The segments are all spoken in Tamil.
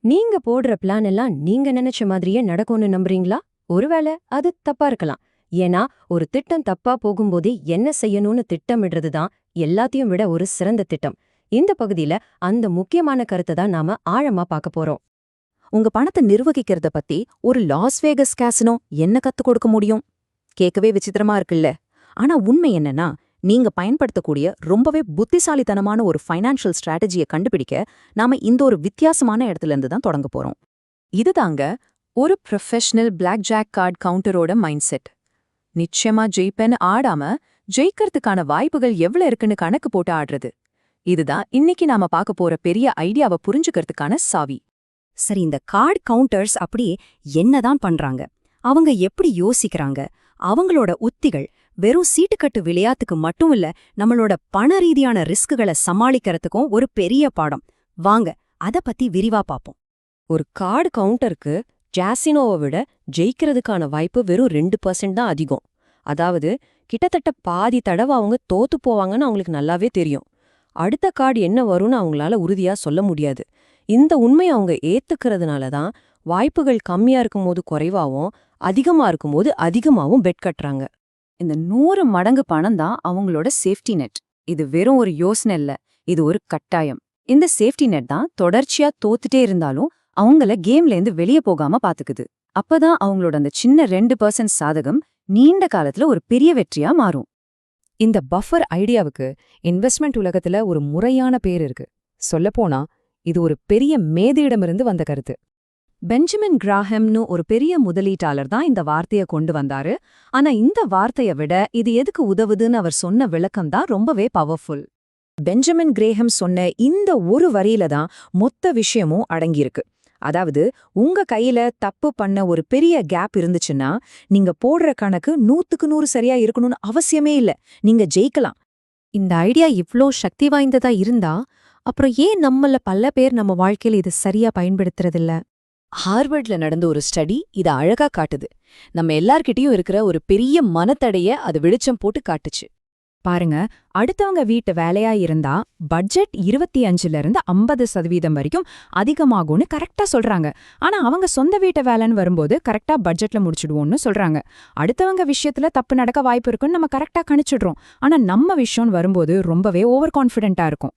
நீங்க போடுற பிளான் எல்லாம் நீங்க நினைச்ச மாதிரியே நடக்கும்னு நம்புறீங்களா? ஒருவேளை அது தப்பா இருக்கலாம். ஏன்னா ஒரு திட்டம் தப்பா போகும்போதே என்ன செய்யணும்னு திட்டமிடுறது தான் எல்லாத்தையும் விட ஒரு சிறந்த திட்டம். இந்த பகுதியில அந்த முக்கியமான கருத்தை தான் நாம ஆழமா பார்க்க போறோம். உங்க பணத்தை நிர்வகிக்கிறத பத்தி ஒரு லாஸ் வேகஸ் கேசினோ என்ன கத்துக் கொடுக்க முடியும்? கேட்கவே விசித்திரமா இருக்குல்ல. ஆனா உண்மை என்னன்னா, நீங்க பயன்படுத்தக்கூடிய ரொம்பவே புத்திசாலித்தனமான ஒரு ஃபைனான்ஷியல் ஸ்ட்ராட்டஜியை கண்டுபிடிக்க நாம இந்த ஒரு வித்தியாசமான இடத்துல இருந்து தான் தொடங்க போறோம். இதுதாங்க ஒரு ப்ரொஃபஷனல் பிளாக் ஜாக் கார்டு கவுண்டரோட மைண்ட் செட். நிச்சயமா ஜெயிப்பேன்னு ஆடாம ஜெயிக்கிறதுக்கான வாய்ப்புகள் எவ்வளவு இருக்குன்னு கணக்கு போட்டு ஆடுறது. இதுதான் இன்னைக்கு நாம பார்க்க போற பெரிய ஐடியாவை புரிஞ்சுக்கிறதுக்கான சாவி. சரி, இந்த கார்டு கவுண்டர்ஸ் அப்படி என்னதான் பண்றாங்க? அவங்க எப்படி யோசிக்கிறாங்க? அவங்களோட உத்திகள் வெறும் சீட்டுக்கட்டு விளையாட்டுக்கு மட்டும் இல்ல, நம்மளோட பண ரீதியான ரிஸ்குகளை சமாளிக்கிறதுக்கும் ஒரு பெரிய பாடம். வாங்க அத பத்தி விரிவா பாப்போம். ஒரு கார்டு கவுண்டருக்கு ஜாசினோவை விட ஜெயிக்கிறதுக்கான வாய்ப்பு வெறும் 2% தான் அதிகம். அதாவது கிட்டத்தட்ட பாதி தடவை அவங்க தோத்து போவாங்கன்னு அவங்களுக்கு நல்லாவே தெரியும். அடுத்த கார்டு என்ன வரும்னு அவங்களால உறுதியா சொல்ல முடியாது. இந்த உண்மையை அவங்க ஏத்துக்கிறதுனால தான் வாய்ப்புகள் கம்மியா இருக்கும்போது குறைவாவும் அதிகமா இருக்கும்போது அதிகமாவும் பெட் கட்டுறாங்க. இந்த 100 மடங்கு பணம் தான் அவங்களோட சேஃப்டி நெட். இது வெறும் ஒரு யோசனை இல்ல, இது ஒரு கட்டாயம். இந்த சேஃப்டி நெட் தான் தொடர்ச்சியா தோத்துட்டே இருந்தாலும் அவங்கள கேம்ல இருந்து வெளியே போகாம பாத்துக்குது. அப்பதான் அவங்களோட அந்த சின்ன 2% சாதகம் நீண்ட காலத்துல ஒரு பெரிய வெற்றியா மாறும். இந்த பஃபர் ஐடியாவுக்கு இன்வெஸ்ட்மெண்ட் உலகத்துல ஒரு முறையான பேர் இருக்கு. சொல்லப்போனா இது ஒரு பெரிய மேதையிடமிருந்து வந்த கருத்து. பெஞ்சமின் கிராஹம்னு ஒரு பெரிய முதலீட்டாளர் தான் இந்த வார்த்தையை கொண்டு வந்தாரு. ஆனா இந்த வார்த்தையை விட இது எதுக்கு உதவுதுன்னு அவர் சொன்ன விளக்கம் தான் ரொம்பவே பவர்ஃபுல். பெஞ்சமின் கிரேஹம் சொன்ன இந்த ஒரு வரியில தான் மொத்த விஷயமும் அடங்கியிருக்கு. அதாவது உங்க கையில தப்பு பண்ண ஒரு பெரிய கேப் இருந்துச்சுன்னா நீங்க போடுற கணக்கு 100க்கு 100 சரியா இருக்கணும்னு அவசியமே இல்ல, நீங்க ஜெயிக்கலாம். இந்த ஐடியா இவ்ளோ சக்தி வாய்ந்ததா இருந்தா அப்புறம் ஏன் நம்மள பல பேர் நம்ம வாழ்க்கையில இது சரியா பயன்படுத்துறதில்ல? ஹார்வர்ட்ல நடந்த ஒரு ஸ்டடி இத அழகா காட்டுது. நம்ம எல்லார்கிட்டயும் இருக்கிற ஒரு பெரிய மனத்தடைய அது வெளிச்சம் போட்டு காட்டுச்சு. பாருங்க, அடுத்தவங்க வீட்டு வேலையா இருந்தா பட்ஜெட் 25ல இருந்து 50% வரைக்கும் அதிகமாகும்னு கரெக்டா சொல்றாங்க. ஆனா அவங்க சொந்த வீட்டு வேலைன்னு வரும்போது கரெக்டா பட்ஜெட்ல முடிச்சிடுவோம்னு சொல்றாங்க. அடுத்தவங்க விஷயத்துல தப்பு நடக்க வாய்ப்பு இருக்குன்னு நம்ம கரெக்டா கணிச்சிடுறோம். ஆனா நம்ம விஷயம்னு வரும்போது ரொம்பவே ஓவர் கான்ஃபிடென்ட்டா இருக்கும்.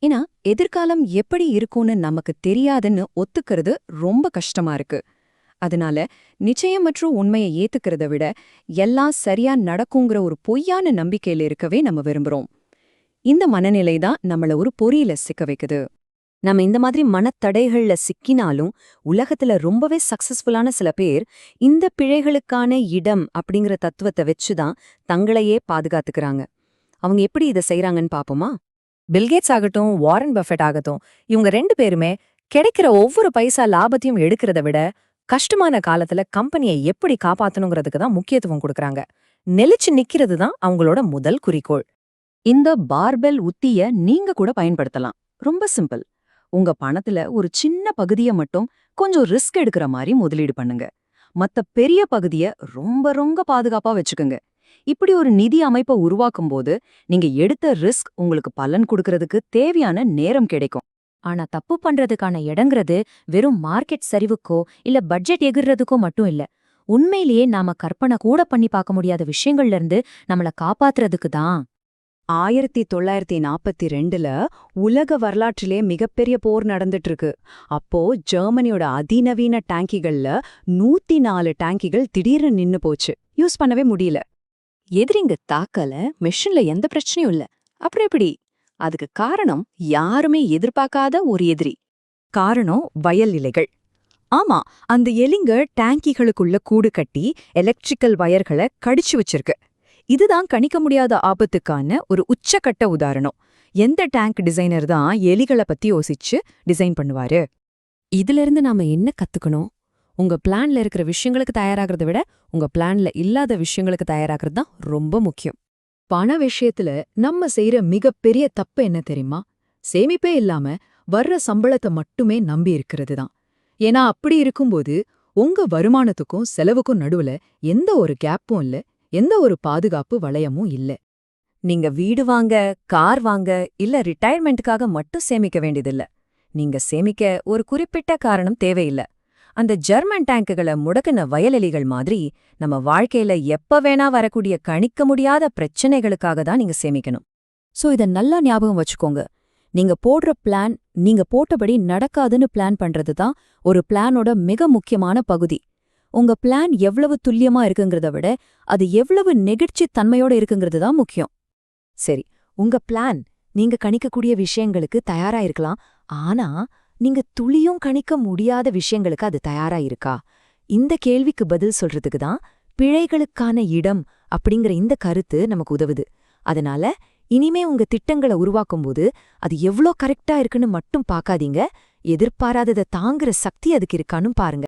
ஏன்னா எதிர்காலம் எப்படி இருக்கும்னு நமக்கு தெரியாதுன்னு ஒத்துக்கிறது ரொம்ப கஷ்டமா இருக்கு. அதனால நிச்சயமற்ற உண்மையை ஏத்துக்கிறத விட எல்லாம் சரியா நடக்குங்கிற ஒரு பொய்யான நம்பிக்கையில இருக்கவே நம்ம விரும்புறோம். இந்த மனநிலை தான் நம்மள ஒரு பொறியில சிக்க வைக்குது. நம்ம இந்த மாதிரி மனத்தடைகள்ல சிக்கினாலும் உலகத்துல ரொம்பவே சக்சஸ்ஃபுல்லான சில பேர் இந்த பிழைகளுக்கான இடம் அப்படிங்கிற தத்துவத்தை வச்சுதான் தங்களையே பாதுகாத்துக்கிறாங்க. அவங்க எப்படி இதை செய்யறாங்கன்னு பாப்போமா? பில்கேட்ஸ் ஆகட்டும், வாரன் பஃபெட் ஆகட்டும், இவங்க 2 பேருமே கிடைக்கிற ஒவ்வொரு பைசா லாபத்தையும் எடுக்கிறத விட கஷ்டமான காலத்துல கம்பெனியை எப்படி காப்பாத்தணுங்கிறதுக்கு தான் முக்கியத்துவம் கொடுக்கறாங்க. நெலிச்சு நிக்கிறது தான் அவங்களோட முதல் குறிக்கோள். இந்த பார்பெல் உத்திய நீங்க கூட பயன்படுத்தலாம். ரொம்ப சிம்பிள். உங்க பணத்துல ஒரு சின்ன பகுதியை மட்டும் கொஞ்சம் ரிஸ்க் எடுக்கிற மாதிரி முதலீடு பண்ணுங்க. மத்த பெரிய பகுதிய ரொம்ப ரொம்ப பாதுகாப்பா வச்சுக்குங்க. இப்படி ஒரு நிதி அமைப்பை உருவாக்கும் போது நீங்க எடுத்த ரிஸ்க் உங்களுக்கு பலன் கொடுக்கறதுக்கு தேவையான நேரம் கிடைக்கும். ஆனா தப்பு பண்றதுக்கான இடங்கிறது வெறும் மார்க்கெட் சரிவுக்கோ இல்ல பட்ஜெட் எகிர்றதுக்கோ மட்டும் இல்ல. உண்மையிலேயே நாம கற்பனை கூட பண்ணி பார்க்க முடியாத விஷயங்கள்ல இருந்து நம்மள காப்பாத்துறதுக்கு தான். 1942ல உலக வரலாற்றிலே மிகப்பெரிய போர் நடந்துட்டு இருக்கு. அப்போ ஜெர்மனியோட அதிநவீன டேங்கிகள்ல 104 டேங்கிகள் திடீர்னு நின்னு போச்சு. யூஸ் பண்ணவே முடியல. எதிரிங்க தாக்கல, மிஷின்ல எந்த பிரச்சனையும் இல்ல. அப்புறம் எப்படி? அதுக்கு காரணம் யாருமே எதிர்பார்க்காத ஒரு எதிரி. காரணம் வயல் இலைகள். ஆமா, அந்த எலிங்க டேங்கிகளுக்குள்ள கூடு கட்டி எலக்ட்ரிக்கல் வயர்களை கடிச்சு வச்சிருக்கு. இதுதான் கணிக்க முடியாத ஆபத்துக்கான ஒரு உச்சக்கட்ட உதாரணம். எந்த டேங்க் டிசைனர் தான் எலிகளை பத்தி யோசிச்சு டிசைன் பண்ணுவாரு? இதிலிருந்து நாம என்ன கத்துக்கணும்? உங்க பிளான்ல இருக்கிற விஷயங்களுக்கு தயாராகிறத விட உங்க பிளான்ல இல்லாத விஷயங்களுக்கு தயாராகிறது தான் ரொம்ப முக்கியம். பண விஷயத்துல நம்ம செய்யற மிகப்பெரிய தப்பு என்ன தெரியுமா? சேமிப்பே இல்லாம வர்ற சம்பளத்தை மட்டுமே நம்பி இருக்கிறது தான். ஏன்னா அப்படி இருக்கும்போது உங்க வருமானத்துக்கும் செலவுக்கும் நடுவுல எந்த ஒரு கேப்பும் இல்ல, எந்த ஒரு பாதுகாப்பு வளையமும் இல்ல. நீங்க வீடு வாங்க, கார் வாங்க இல்ல ரிட்டையர்மெண்ட்டுக்காக மட்டும் சேமிக்க வேண்டியதில்ல. நீங்க சேமிக்க ஒரு குறிப்பிட்ட காரணம் தேவையில்ல. அந்த ஜெர்மன் டேங்குகளை முடக்கின வயலெலிகள் மாதிரி நம்ம வாழ்க்கையில எப்ப வேணா வரக்கூடிய கணிக்க முடியாத பிரச்சனைகளுக்காக தான் நீங்க சேமிக்கணும். சோ இத நல்லா ஞாபகம் வச்சுக்கோங்க. நீங்க போடுற பிளான் நீங்க போட்டபடி நடக்காதுன்னு பிளான் பண்றது தான் ஒரு பிளானோட மிக முக்கியமான பகுதி. உங்க பிளான் எவ்வளவு துல்லியமா இருக்குங்கிறத விட அது எவ்வளவு நெகிழ்ச்சித் தன்மையோட இருக்குங்கிறது தான் முக்கியம். சரி, உங்க பிளான் நீங்க கணிக்கக்கூடிய விஷயங்களுக்கு தயாரா இருக்கலாம். ஆனா நீங்க துளியும் கணிக்க முடியாத விஷயங்களுக்கு அது தயாரா இருக்கா? இந்த கேள்விக்கு பதில் சொல்றதுக்கு தான் பிழைகளுக்கான இடம் அப்படிங்கிற இந்த கருத்து நமக்கு உதவுது. அதனால இனிமே உங்க திட்டங்களை உருவாக்கும்போது அது எவ்ளோ கரெக்டா இருக்குன்னு மட்டும் பார்க்காதீங்க, எதிர்பாராததை தாங்குற சக்தி அதுக்கு இருக்கான்னு பாருங்க.